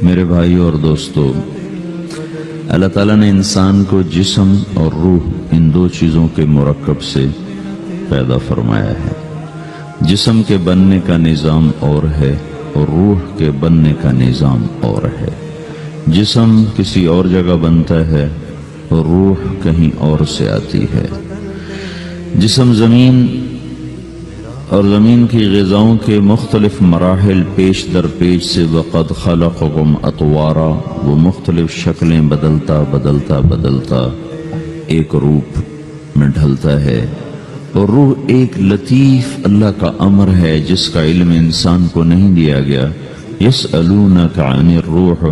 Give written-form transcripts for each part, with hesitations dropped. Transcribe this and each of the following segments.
میرے بھائیو اور دوستو، اللہ تعالیٰ نے انسان کو جسم اور روح ان دو چیزوں کے مرکب سے پیدا فرمایا ہے۔ جسم کے بننے کا نظام اور ہے اور روح کے بننے کا نظام اور ہے۔ جسم کسی اور جگہ بنتا ہے اور روح کہیں اور سے آتی ہے۔ جسم زمین اور زمین کی غذاؤں کے مختلف مراحل پیش در پیش سے وقد خلقکم اطوارا، وہ مختلف شکلیں بدلتا بدلتا بدلتا ایک روپ میں ڈھلتا ہے، اور روح ایک لطیف اللہ کا امر ہے جس کا علم انسان کو نہیں دیا گیا۔ یسألونک عن الروح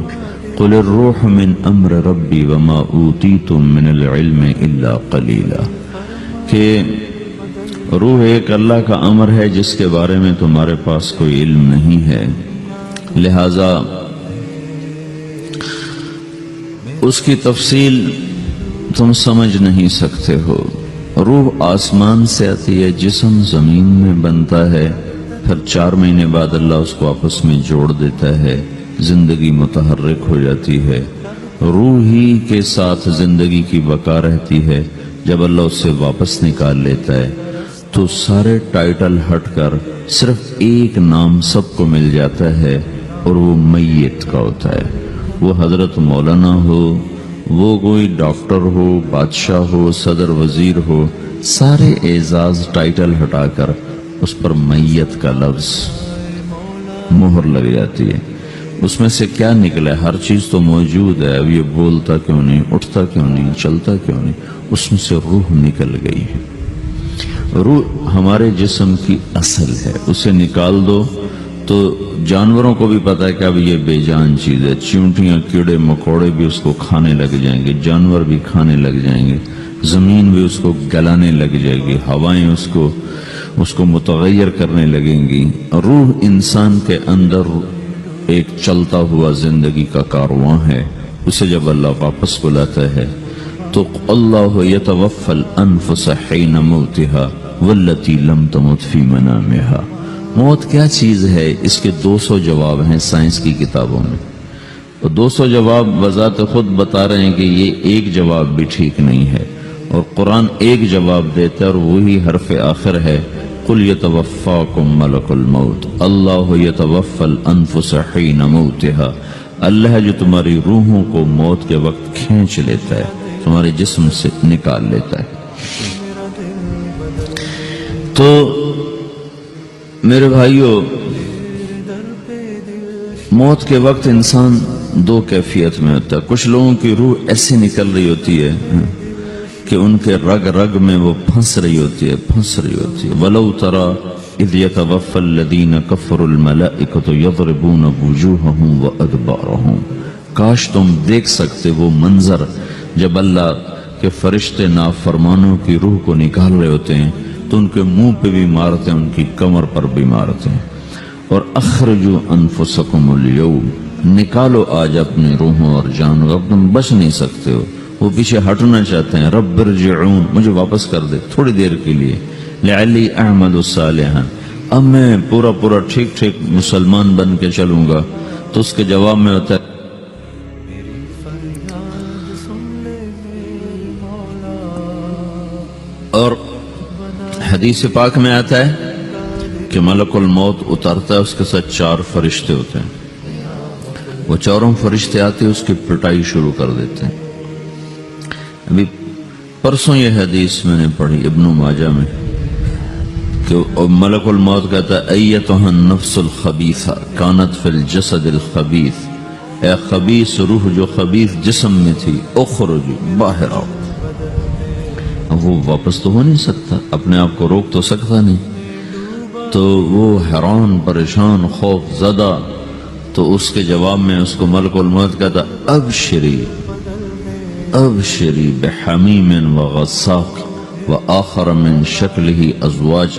قل الروح من امر ربی وما اوتیتم من العلم الا قلیلا، کہ روح ایک اللہ کا امر ہے جس کے بارے میں تمہارے پاس کوئی علم نہیں ہے، لہذا اس کی تفصیل تم سمجھ نہیں سکتے ہو۔ روح آسمان سے آتی ہے، جسم زمین میں بنتا ہے، پھر 4 مہینے بعد اللہ اس کو آپس میں جوڑ دیتا ہے، زندگی متحرک ہو جاتی ہے۔ روح ہی کے ساتھ زندگی کی بقا رہتی ہے۔ جب اللہ اس سے واپس نکال لیتا ہے تو سارے ٹائٹل ہٹ کر صرف ایک نام سب کو مل جاتا ہے، اور وہ میت کا ہوتا ہے۔ وہ حضرت مولانا ہو، وہ کوئی ڈاکٹر ہو، بادشاہ ہو، صدر وزیر ہو، سارے اعزاز ٹائٹل ہٹا کر اس پر میت کا لفظ مہر لگ جاتی ہے۔ اس میں سے کیا نکلا ہے؟ ہر چیز تو موجود ہے، اب یہ بولتا کیوں نہیں، اٹھتا کیوں نہیں، چلتا کیوں نہیں؟ اس میں سے روح نکل گئی ہے۔ روح ہمارے جسم کی اصل ہے، اسے نکال دو تو جانوروں کو بھی پتا ہے کہ اب یہ بے جان چیز ہے، چیونٹیاں کیڑے مکوڑے بھی اس کو کھانے لگ جائیں گے، جانور بھی کھانے لگ جائیں گے، زمین بھی اس کو گلانے لگ جائے گی، ہوائیں اس کو متغیر کرنے لگیں گی۔ روح انسان کے اندر ایک چلتا ہوا زندگی کا کارواں ہے۔ اسے جب اللہ واپس بلاتا ہے تو اللہ یتوفی الانفس حین موتها والتی لم تمت فی منامها۔ موت کیا چیز ہے؟ اس کے 200 جواب ہیں سائنس کی کتابوں میں، اور 200 جواب بذات خود بتا رہے ہیں کہ یہ ایک جواب بھی ٹھیک نہیں ہے، اور قرآن ایک جواب دیتا ہے اور وہی حرف آخر ہے، قل یتوفاکم ملک الموت اللہ یتوفی الانفس حین موتها۔ اللہ جو تمہاری روحوں کو موت کے وقت کھینچ لیتا ہے، تمہارے جسم سے نکال لیتا ہے۔ تو میرے بھائیو، موت کے وقت انسان 2 کیفیت میں ہوتا ہے۔ کچھ لوگوں کی روح ایسی نکل رہی ہوتی ہے کہ ان کے رگ رگ میں وہ پھنس رہی ہوتی ہے۔ وَلَوْ تَرَى اِذْ يَتَوَفَّى الَّذِينَ كَفَرُوا الْمَلَائِكَةُ يَضْرِبُونَ وُجُوهَهُمْ وَأَدْبَارَهُمْ، کاش تم دیکھ سکتے وہ منظر جب اللہ کے فرشتے نافرمانوں کی روح کو نکال رہے ہوتے ہیں تو ان کے منہ پہ بھی مارتے ہیں، ان کی کمر پر بھی مارتے ہیں۔ اور اخرجوا انفسکم اليوم، نکالو آج اپنے روحوں اور جانوں، اب تم بچ نہیں سکتے ہو۔ وہ پیچھے ہٹنا چاہتے ہیں، رب ارجعون، مجھے واپس کر دے تھوڑی دیر کے لیے، لعلی اعمل صالحا، اب میں پورا ٹھیک ٹھیک مسلمان بن کے چلوں گا۔ تو اس کے جواب میں ہوتا ہے اور حدیث پاک میں آتا ہے کہ ملک الموت اترتا ہے، اس کے ساتھ 4 فرشتے ہوتے ہیں۔ وہ 4 فرشتے آتے اس کی پٹائی شروع کر دیتے ہیں۔ ابھی پرسوں یہ حدیث میں نے پڑھی ابن ماجہ میں کہ ملک الموت کہتا ہے ایتھا النفس الخبیثہ کانت فی الجسد الخبیث، اے خبیث روح جو خبیث جسم میں تھی، اخرج، باہر آؤ۔ وہ واپس تو ہو نہیں سکتا، اپنے آپ کو روک تو سکتا نہیں، تو وہ حیران پریشان خوف زدہ، تو اس کے جواب میں اس کو ملک الموت کہتا ابشری بحمیم وغساق وآخر من شکلہ ازواج،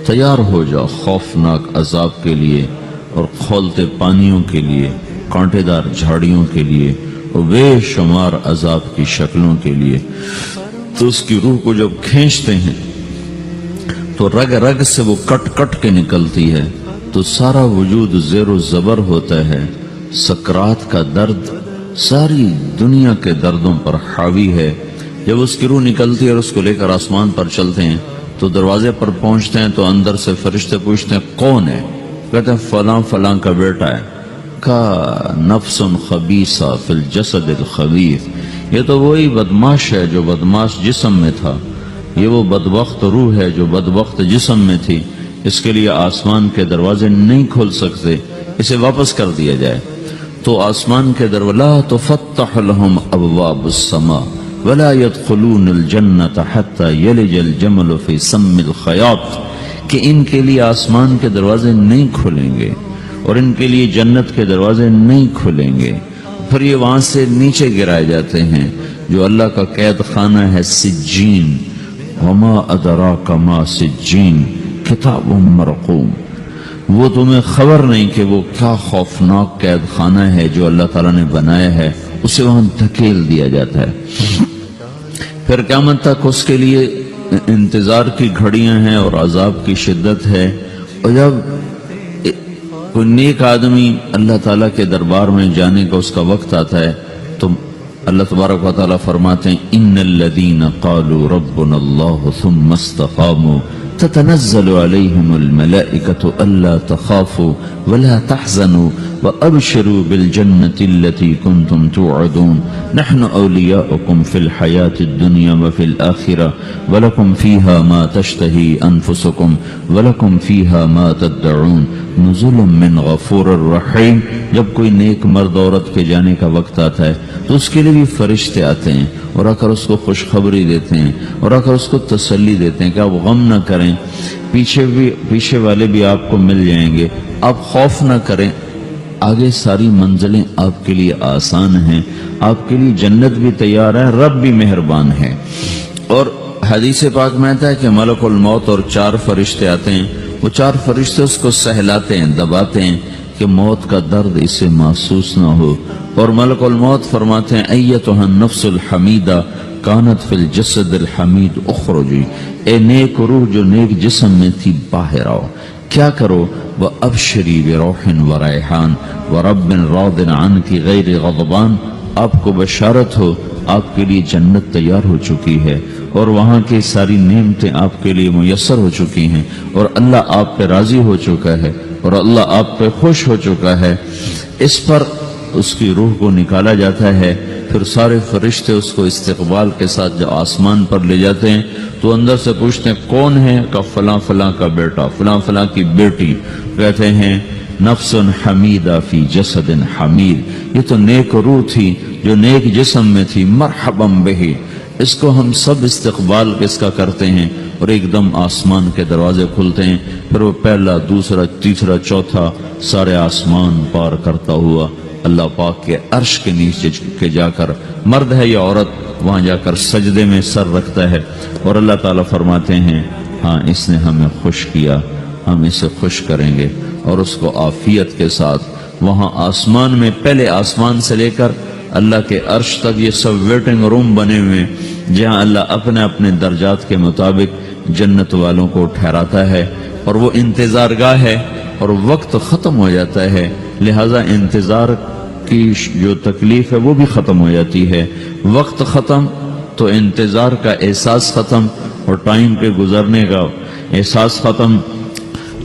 تیار ہو جاؤ خوفناک عذاب کے لیے اور کھولتے پانیوں کے لیے، کانٹے دار جھاڑیوں کے لیے اور بے شمار عذاب کی شکلوں کے لیے۔ تو اس کی روح کو جب کھینچتے ہیں تو رگ رگ سے وہ کٹ کٹ کے نکلتی ہے، تو سارا وجود زیر و زبر ہوتا ہے، سکرات کا درد ساری دنیا کے دردوں پر حاوی ہے۔ جب اس کی روح نکلتی ہے اور اس کو لے کر آسمان پر چلتے ہیں تو دروازے پر پہنچتے ہیں تو اندر سے فرشتے پوچھتے ہیں کون ہے؟ کہتے ہیں فلاں فلاں کا بیٹا ہے۔ کا نفس خبیثہ فی الجسد الخبیث، یہ تو وہی بدماش ہے جو بدماش جسم میں تھا، یہ وہ بدبخت روح ہے جو بدبخت جسم میں تھی، اس کے لیے آسمان کے دروازے نہیں کھل سکتے، اسے واپس کر دیا جائے۔ تو آسمان کے دروازے لا تفتح لهم ابواب السماء ولا يدخلون الجنة حتى يلج الجمل في سم الخياط، کہ ان کے لیے آسمان کے دروازے نہیں کھلیں گے اور ان کے لیے جنت کے دروازے نہیں کھلیں گے، پھر یہ وہاں سے نیچے گرائے جاتے ہیں جو اللہ کا قید خانہ ہے سجین۔ وما ادراک ما سجین کتاب مرقوم، وہ تمہیں خبر نہیں کہ وہ کیا خوفناک قید خانہ ہے جو اللہ تعالیٰ نے بنایا ہے، اسے وہاں دھکیل دیا جاتا ہے۔ پھر قیامت تک اس کے لیے انتظار کی گھڑیاں ہیں اور عذاب کی شدت ہے۔ اور جب کوئی نیک آدمی اللہ تعالیٰ کے دربار میں جانے کا اس کا وقت آتا ہے تو اللہ تبارک و تعالیٰ فرماتے ہیں ان الذین قالوا ربنا اللہ ثم استقاموا تتنزل علیہم الملائکۃ الا تخافوا ولا تحزنوا وابشروا بالجنة التي كنتم توعدون نحن اولیاؤکم فی الحیاة الدنیا وفی الآخرة ولکم فیہا ما تشتہی انفسکم ولکم فیہا ما تدعون نزل من غفور الرحیم۔ جب کوئی نیک مرد عورت کے جانے کا وقت آتا ہے تو اس کے لیے بھی فرشتے آتے ہیں اور آ کر اس کو خوشخبری دیتے ہیں اور آ کر اس کو تسلی دیتے ہیں کہ آپ غم نہ کریں، پیچھے والے بھی آپ کو مل جائیں گے، آپ خوف نہ کریں، آگے ساری منزلیں آپ کے لیے آسان ہیں، آپ کے لیے جنت بھی تیار ہے، رب بھی مہربان ہے۔ اور حدیث پاک میں آتا ہے کہ ملک الموت اور 4 فرشتے آتے ہیں، وہ 4 فرشتے اس کو سہلاتے ہیں، دباتے ہیں کہ موت کا درد اسے محسوس نہ ہو، اور ملک الموت فرماتے ہیں ایتھا النفس الحمیدہ کانت فی الجسد الحمید اخرجی، اے نیک روح جو نیک جسم میں تھی باہر آؤ، کیا کرو؟ وَأَبْشِرِي بِرَوْحٍ وَرَيْحَانٍ وَرَبٍّ رَاضٍ عَنْكِ غَيْرِ غَضْبَانٍ، آپ کو بشارت ہو آپ کے لیے جنت تیار ہو چکی ہے اور وہاں کی ساری نعمتیں آپ کے لیے میسر ہو چکی ہیں اور اللہ آپ پہ راضی ہو چکا ہے اور اللہ آپ پہ خوش ہو چکا ہے۔ اس پر اس کی روح کو نکالا جاتا ہے، پھر سارے فرشتے اس کو استقبال کے ساتھ جب آسمان پر لے جاتے ہیں تو اندر سے پوچھتے ہیں کون ہے؟ کہ فلاں فلاں کا بیٹا، فلاں فلاں کی بیٹی۔ کہتے ہیں نفس حمیدہ فی جسد حمید، یہ تو نیک روح تھی جو نیک جسم میں تھی، مرحبا بہی، اس کو ہم سب استقبال کس کا کرتے ہیں، اور ایک دم آسمان کے دروازے کھلتے ہیں، پھر وہ پہلا، دوسرا، تیسرا، چوتھا سارے آسمان پار کرتا ہوا اللہ پاک کے عرش کے نیچے کے جا کر، مرد ہے یا عورت، وہاں جا کر سجدے میں سر رکھتا ہے اور اللہ تعالیٰ فرماتے ہیں ہاں اس نے ہمیں خوش کیا، ہم اسے خوش کریں گے، اور اس کو عافیت کے ساتھ وہاں آسمان میں، پہلے آسمان سے لے کر اللہ کے عرش تک یہ سب ویٹنگ روم بنے ہوئے جہاں اللہ اپنے اپنے درجات کے مطابق جنت والوں کو ٹھہراتا ہے، اور وہ انتظار گاہ ہے اور وقت ختم ہو جاتا ہے، لہذا انتظار کی جو تکلیف ہے وہ بھی ختم ہو جاتی ہے۔ وقت ختم تو انتظار کا احساس ختم اور ٹائم کے گزرنے کا احساس ختم۔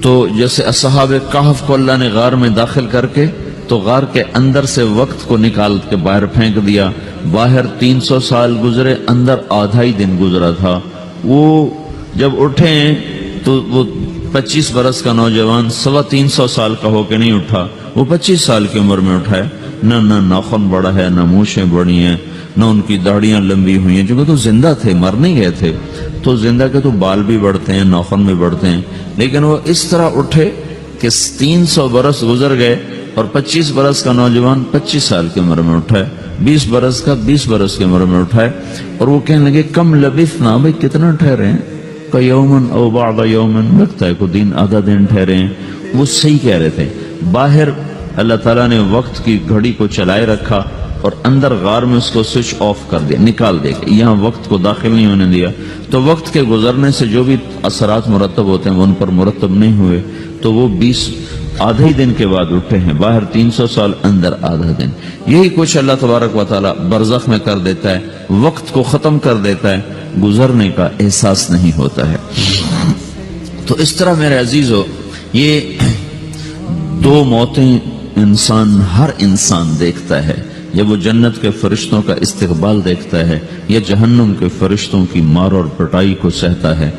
تو جیسے اصحاب کہف کو اللہ نے غار میں داخل کر کے تو غار کے اندر سے وقت کو نکال کے باہر پھینک دیا، باہر 300 سال گزرے، اندر آدھا ہی دن گزرا تھا۔ وہ جب اٹھے تو وہ 25 برس کا نوجوان 325 سال کا ہو کے نہیں اٹھا، وہ 25 سال کی عمر میں اٹھا ہے، نہ ناخن بڑا ہے، نہ مونچھیں بڑی ہیں، نہ ان کی داڑیاں لمبی ہوئی ہیں، چونکہ تو زندہ تھے، مر نہیں گئے تھے، تو زندہ کے تو بال بھی بڑھتے ہیں، ناخن بھی بڑھتے ہیں، لیکن وہ اس طرح اٹھے کہ 300 برس گزر گئے اور 25 برس کا نوجوان 25 سال کی عمر میں اٹھا ہے، 20 برس کا 20 برس کی عمر میں اٹھا ہے، اور وہ کہنے لگے کم لبثنا، بھائی کتنا ٹھہرے ہیں؟ کہ یومن او بعد یومن، لگتا ہے کوئی دن، آدھا دن ٹھہرے ہیں۔ وہ صحیح کہہ رہے تھے، باہر اللہ تعالیٰ نے وقت کی گھڑی کو چلائے رکھا اور اندر غار میں اس کو سوئچ آف کر دیا، نکال دیا، یہاں وقت کو داخل نہیں ہونے دیا، تو وقت کے گزرنے سے جو بھی اثرات مرتب ہوتے ہیں وہ ان پر مرتب نہیں ہوئے، تو وہ آدھے دن کے بعد اٹھے ہیں، باہر 300 سال، اندر آدھا دن. یہی کچھ اللہ تبارک و تعالی برزخ میں کر دیتا ہے، وقت کو ختم کر دیتا ہے، گزرنے کا احساس نہیں ہوتا ہے. تو اس طرح میرے عزیزو، یہ دو موتیں ہر انسان دیکھتا ہے. جب وہ جنت کے فرشتوں کا استقبال دیکھتا ہے یا جہنم کے فرشتوں کی مار اور پٹائی کو سہتا ہے.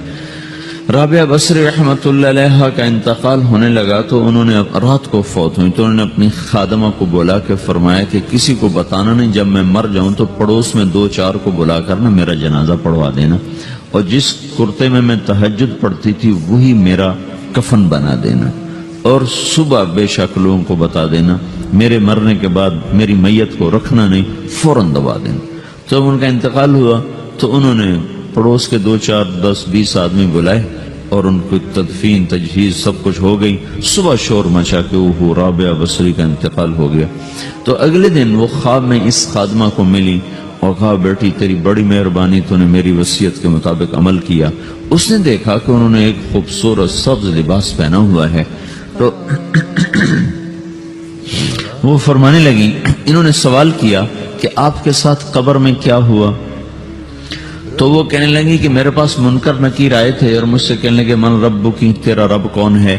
رابعہ بصری رحمت اللہ علیہ کا انتقال ہونے لگا تو انہوں نے رات کو فوت ہوئی تو انہوں نے اپنی خادمہ کو بولا کہ فرمایا کہ کسی کو بتانا نہیں، جب میں مر جاؤں تو پڑوس میں 2-4 کو بلا کر نا میرا جنازہ پڑھوا دینا، اور جس کرتے میں تہجد پڑھتی تھی وہی میرا کفن بنا دینا، اور صبح بے شک لوگوں کو بتا دینا، میرے مرنے کے بعد میری میت کو رکھنا نہیں، فوراً دبا دینا. جب ان کا انتقال ہوا تو انہوں نے پڑوس کے 2-4-10-20 آدمی بلائے اور ان کو تدفین تجہیز سب کچھ ہو گئی. صبح شور مچا کہ وہ رابعہ بصری کا انتقال ہو گیا. تو اگلے دن وہ خواب میں اس خادمہ کو ملی اور کہا بیٹی تیری بڑی مہربانی، تو نے میری وصیت کے مطابق عمل کیا. اس نے دیکھا کہ انہوں نے ایک خوبصورت سبز لباس پہنا ہوا ہے. تو وہ فرمانے لگی، انہوں نے سوال کیا کہ آپ کے ساتھ قبر میں کیا ہوا؟ تو وہ کہنے لگی کہ میرے پاس منکر نکیر آئے تھے اور مجھ سے کہنے لگے من رب کی، تیرا رب کون ہے؟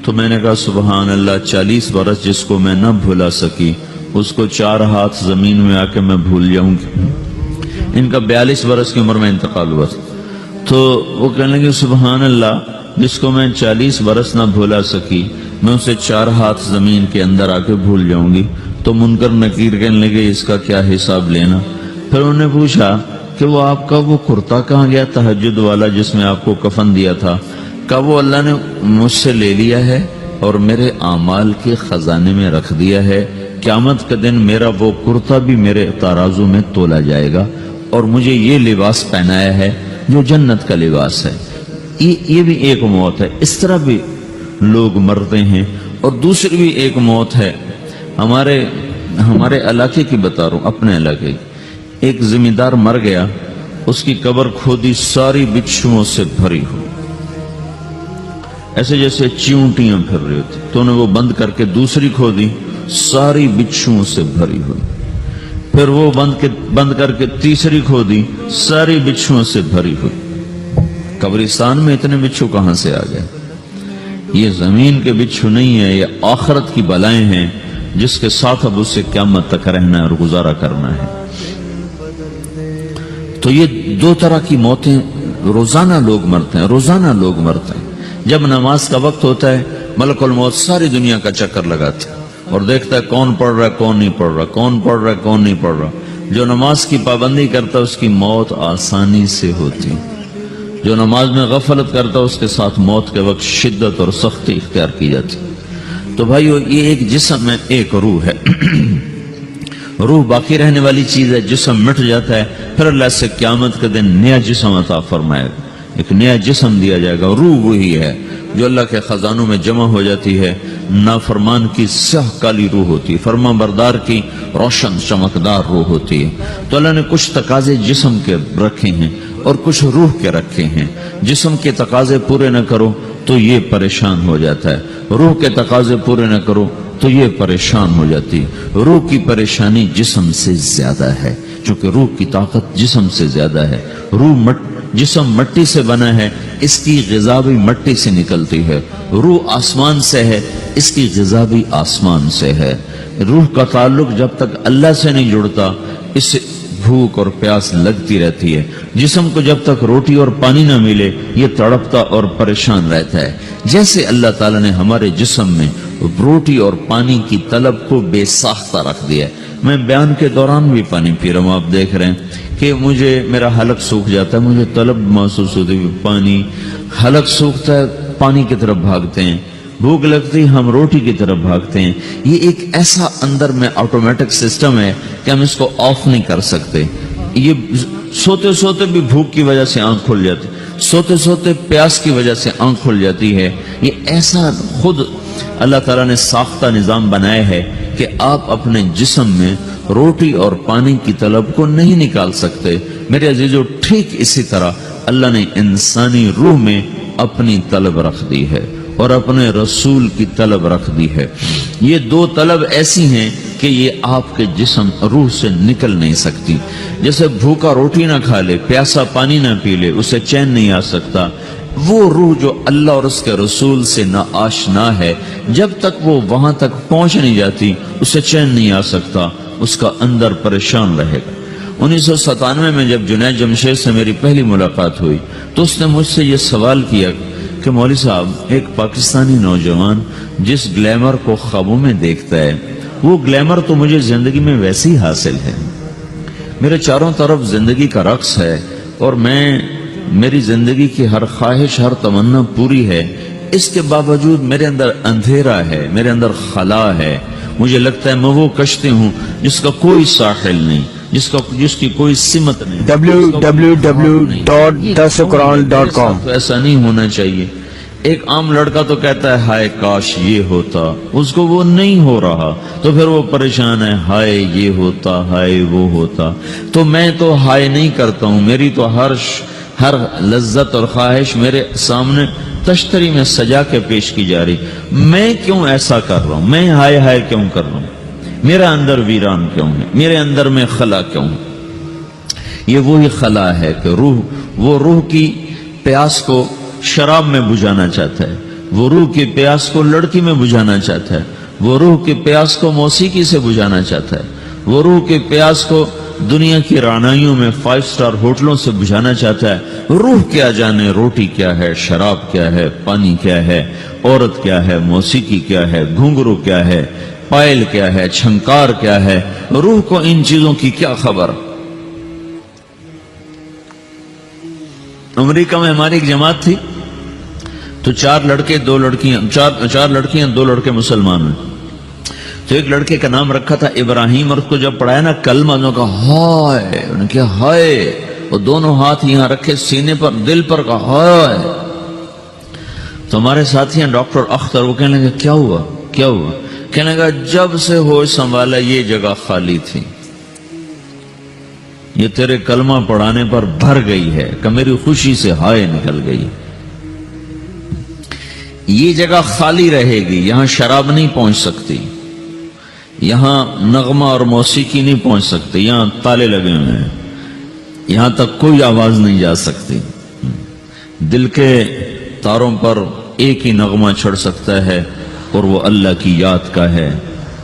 تو میں نے کہا سبحان اللہ، 40 برس جس کو میں نہ بھولا سکی اس کو 4 ہاتھ زمین میں آ کے میں بھول جاؤں گی. ان کا 42 برس کی عمر میں انتقال ہوا تھا. تو وہ کہنے لگے سبحان اللہ، جس کو میں 40 برس نہ بھولا سکی میں اسے 4 ہاتھ زمین کے اندر آ کے بھول جاؤں گی. تو منکر نکیر کہنے لگے اس کا کیا حساب لینا؟ پھر انہوں نے پوچھا کہ وہ آپ کا وہ کرتا کہاں گیا تہجد والا جس میں آپ کو کفن دیا تھا؟ کہا وہ اللہ نے مجھ سے لے لیا ہے اور میرے اعمال کے خزانے میں رکھ دیا ہے. قیامت کے دن میرا وہ کرتا بھی میرے ترازو میں تولا جائے گا اور مجھے یہ لباس پہنایا ہے جو جنت کا لباس ہے. یہ بھی ایک موت ہے. اس طرح بھی لوگ مرتے ہیں. اور دوسری بھی ایک موت ہے، ہمارے علاقے کی بتا رہا ہوں، اپنے علاقے کی. ایک زمیندار مر گیا، اس کی قبر کھودی، ساری بچھوؤں سے بھری ہوئی، ایسے جیسے چیونٹیاں پھر رہی ہوتی. تو انہیں وہ بند کر کے دوسری کھودی، ساری بچھوؤں سے بھری ہوئی. پھر وہ بند کر کے تیسری کھودی، ساری بچھوؤں سے بھری ہوئی. قبرستان میں اتنے بچھو کہاں سے آ گئے؟ یہ زمین کے بچھو نہیں ہے، یہ آخرت کی بلائیں ہیں جس کے ساتھ اب اس سے قیامت تک رہنا ہے اور گزارا کرنا ہے. تو یہ 2 طرح کی موتیں روزانہ لوگ مرتے ہیں، روزانہ لوگ مرتے ہیں. جب نماز کا وقت ہوتا ہے ملک الموت ساری دنیا کا چکر لگاتا ہے اور دیکھتا ہے کون پڑھ رہا ہے کون نہیں پڑھ رہا، کون پڑھ رہا ہے کون نہیں پڑھ رہا. جو نماز کی پابندی کرتا ہے اس کی موت آسانی سے ہوتی، جو نماز میں غفلت کرتا ہے اس کے ساتھ موت کے وقت شدت اور سختی اختیار کی جاتی. تو بھائیو، یہ ایک جسم ہے، ایک روح ہے. روح باقی رہنے والی چیز ہے، جسم مٹ جاتا ہے، پھر اللہ سے قیامت کے دن نیا جسم عطا فرمائے گا، ایک نیا جسم دیا جائے گا. روح وہی ہے جو اللہ کے خزانوں میں جمع ہو جاتی ہے. نافرمان کی سیاہ کالی روح ہوتی ہے، فرما بردار کی روشن چمکدار روح ہوتی ہے. تو اللہ نے کچھ تقاضے جسم کے رکھے ہیں اور کچھ روح کے رکھے ہیں. جسم کے تقاضے پورے نہ کرو تو یہ پریشان ہو جاتا ہے، روح کے تقاضے پورے نہ کرو تو یہ پریشان ہو جاتی. روح کی پریشانی جسم سے زیادہ ہے، چونکہ روح کی طاقت جسم سے زیادہ ہے. جسم مٹی سے بنا ہے، اس کی غذا بھی مٹی سے نکلتی ہے. روح آسمان سے ہے، اس کی غذا بھی آسمان سے ہے. روح کا تعلق جب تک اللہ سے نہیں جڑتا اس سے بھوک اور پیاس لگتی رہتی ہے. جسم کو جب تک روٹی اور پانی نہ ملے یہ تڑپتا اور پریشان رہتا ہے. جیسے اللہ تعالیٰ نے ہمارے جسم میں روٹی اور پانی کی طلب کو بے ساختہ رکھ دیا ہے. میں بیان کے دوران بھی پانی پی رہا ہوں، آپ دیکھ رہے ہیں کہ میرا حلق سوکھ جاتا ہے، مجھے طلب محسوس ہوتی ہے پانی. حلق سوکھتا ہے پانی کی طرف بھاگتے ہیں، بھوک لگتی ہم روٹی کی طرف بھاگتے ہیں. یہ ایک ایسا اندر میں آٹومیٹک سسٹم ہے کہ ہم اس کو آف نہیں کر سکتے. یہ سوتے سوتے بھی بھوک کی وجہ سے آنکھ کھل جاتی، سوتے سوتے پیاس کی وجہ سے آنکھ کھل جاتی ہے. یہ ایسا خود اللہ تعالیٰ نے ساختہ نظام بنایا ہے کہ آپ اپنے جسم میں روٹی اور پانی کی طلب کو نہیں نکال سکتے. میرے عزیزو، ٹھیک اسی طرح اللہ نے انسانی روح میں اپنی طلب رکھ دی ہے. اور اپنے رسول کی طلب رکھ دی ہے۔ یہ دو طلب ایسی ہیں کہ یہ آپ کے جسم روح سے نکل نہیں سکتی۔ جیسے بھوکا روٹی نہ کھا لے، پیاسا پانی نہ پی لے، اسے چین نہیں آ سکتا، وہ روح جو اللہ اور اس کے رسول سے نہ آشنا ہے، جب تک وہ وہاں تک پہنچ نہیں جاتی اسے چین نہیں آ سکتا، اس کا اندر پریشان رہے گا۔ 1997 میں جب جنید جمشید سے میری پہلی ملاقات ہوئی تو اس نے مجھ سے یہ سوال کیا کہ مولوی صاحب، ایک پاکستانی نوجوان جس گلیمر کو خوابوں میں دیکھتا ہے، وہ گلیمر تو مجھے زندگی میں ویسے ہی حاصل ہے، میرے چاروں طرف زندگی کا رقص ہے اور میری زندگی کی ہر خواہش، ہر تمنا پوری ہے، اس کے باوجود میرے اندر اندھیرا ہے، میرے اندر خلا ہے، مجھے لگتا ہے میں وہ کشتی ہوں جس کا کوئی ساحل نہیں، جس کی کوئی سمت نہیں۔ www.dasquran.com تو ایسا نہیں ہونا چاہیے۔ ایک عام لڑکا تو کہتا ہے ہائے کاش یہ ہوتا، اس کو وہ نہیں ہو رہا تو پھر وہ پریشان ہے، ہائے یہ ہوتا، ہائے وہ ہوتا۔ تو میں تو ہائے نہیں کرتا ہوں، میری تو ہر لذت اور خواہش میرے سامنے تشتری میں سجا کے پیش کی جا رہی، میں کیوں ایسا کر رہا ہوں، میں ہائے ہائے کیوں کر رہا ہوں، میرا اندر ویران کیوں ہے، میرے اندر میں خلا کیوں ہے؟ یہ وہی خلا ہے کہ وہ روح کی پیاس کو شراب میں بجھانا چاہتا ہے، وہ روح کی پیاس کو لڑکی میں بجھانا چاہتا ہے، وہ روح کی پیاس کو موسیقی سے بجھانا چاہتا ہے، وہ روح کی پیاس کو دنیا کی رعنائیوں میں 5 سٹار ہوٹلوں سے بجھانا چاہتا ہے۔ روح کیا جانے روٹی کیا ہے، شراب کیا ہے، پانی کیا ہے، عورت کیا ہے، موسیقی کیا ہے، گھنگرو کیا ہے، پائل کیا ہے، چھنکار کیا ہے، روح کو ان چیزوں کی کیا خبر؟ امریکہ میں ہماری ایک جماعت تھی تو 4 لڑکے 2 لڑکیاں، 4 لڑکیاں 2 لڑکے مسلمان ہیں۔ تو ایک لڑکے کا نام رکھا تھا ابراہیم، اور اس کو جب پڑھایا نا کلمہ، انہوں نے کہا ہائے، انہوں نے کہا ہائے، وہ دونوں ہاتھ یہاں رکھے سینے پر، دل پر، کہا ہائے۔ تو ہمارے ساتھی ہیں ڈاکٹر اختر، وہ کہنے لگے کیا ہوا کیا ہوا؟ کہنے لگا جب سے ہوش سنبھالا یہ جگہ خالی تھی، یہ تیرے کلمہ پڑھانے پر بھر گئی ہے کہ میری خوشی سے ہائے نکل گئی۔ یہ جگہ خالی رہے گی، یہاں شراب نہیں پہنچ سکتی، یہاں نغمہ اور موسیقی نہیں پہنچ سکتی، یہاں تالے لگے ہوئے ہیں، یہاں تک کوئی آواز نہیں جا سکتی۔ دل کے تاروں پر ایک ہی نغمہ چڑھ سکتا ہے اور وہ اللہ کی یاد کا ہے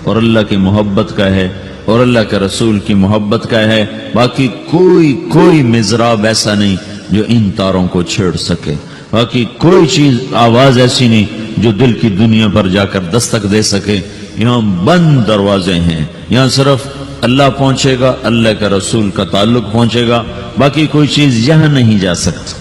اور اللہ کی محبت کا ہے اور اللہ کے رسول کی محبت کا ہے، باقی کوئی مضراب ایسا نہیں جو ان تاروں کو چھیڑ سکے، باقی کوئی چیز آواز ایسی نہیں جو دل کی دنیا پر جا کر دستک دے سکے۔ یہاں بند دروازے ہیں، یہاں صرف اللہ پہنچے گا، اللہ کے رسول کا تعلق پہنچے گا، باقی کوئی چیز یہاں نہیں جا سکتی۔